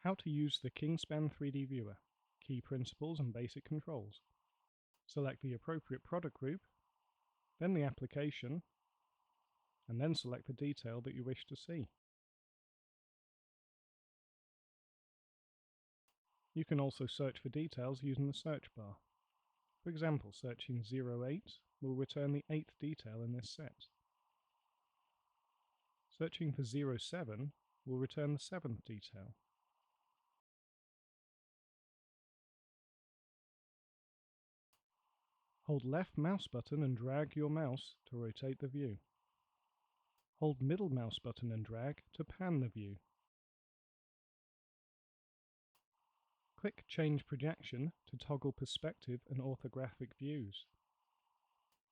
How to use the Kingspan 3D Viewer, key principles and basic controls. Select the appropriate product group, then the application, and then select the detail that you wish to see. You can also search for details using the search bar. For example, searching 08 will return the 8th detail in this set. Searching for 07 will return the 7th detail. Hold left mouse button and drag your mouse to rotate the view. Hold middle mouse button and drag to pan the view. Click Change Projection to toggle perspective and orthographic views.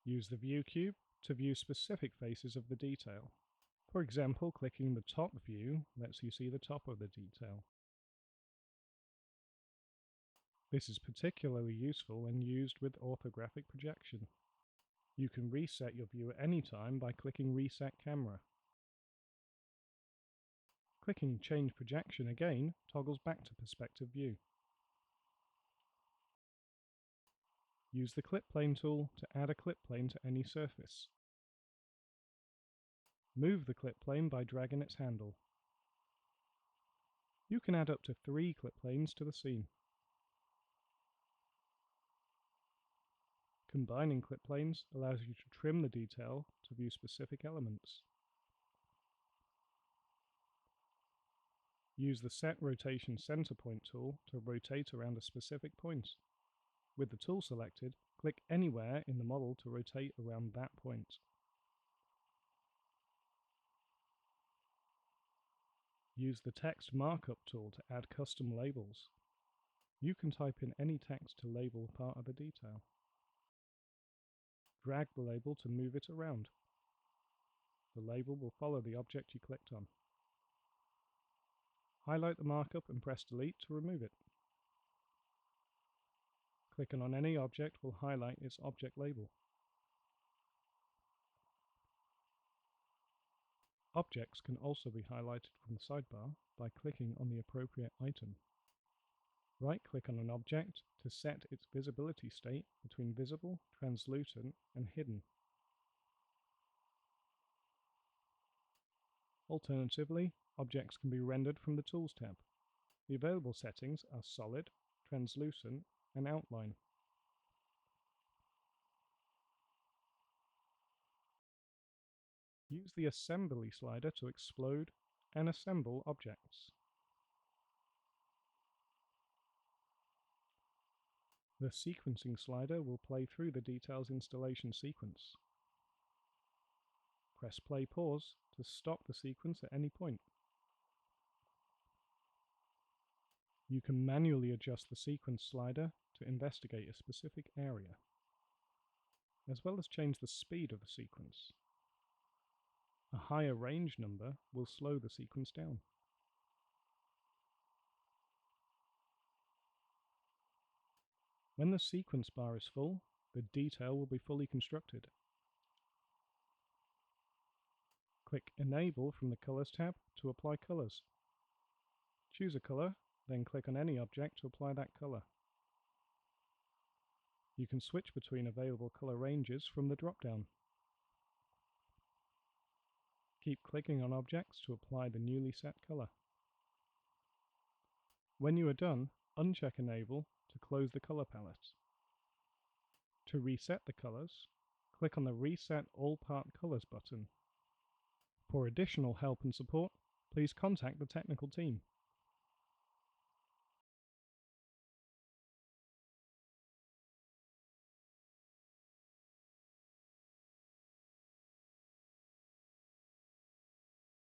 Use the view cube to view specific faces of the detail. For example, clicking the top view lets you see the top of the detail. This is particularly useful when used with orthographic projection. You can reset your view at any time by clicking Reset Camera. Clicking Change Projection again toggles back to perspective view. Use the Clip Plane tool to add a clip plane to any surface. Move the clip plane by dragging its handle. You can add up to 3 clip planes to the scene. Combining clip planes allows you to trim the detail to view specific elements. Use the Set Rotation Center Point tool to rotate around a specific point. With the tool selected, click anywhere in the model to rotate around that point. Use the Text Markup tool to add custom labels. You can type in any text to label part of the detail. Drag the label to move it around. The label will follow the object you clicked on. Highlight the markup and press Delete to remove it. Clicking on any object will highlight its object label. Objects can also be highlighted from the sidebar by clicking on the appropriate item. Right-click on an object to set its visibility state between visible, translucent, and hidden. Alternatively, objects can be rendered from the Tools tab. The available settings are Solid, Translucent, and Outline. Use the Assembly slider to explode and assemble objects. The Sequencing slider will play through the detail's installation sequence. Press Play/Pause to stop the sequence at any point. You can manually adjust the Sequence slider to investigate a specific area, as well as change the speed of the sequence. A higher range number will slow the sequence down. When the sequence bar is full, the detail will be fully constructed. Click Enable from the Colors tab to apply colors. Choose a color, then click on any object to apply that color. You can switch between available color ranges from the drop-down. Keep clicking on objects to apply the newly set color. When you are done, uncheck Enable to close the color palette. To reset the colors, click on the Reset All Part Colors button. For additional help and support, please contact the technical team.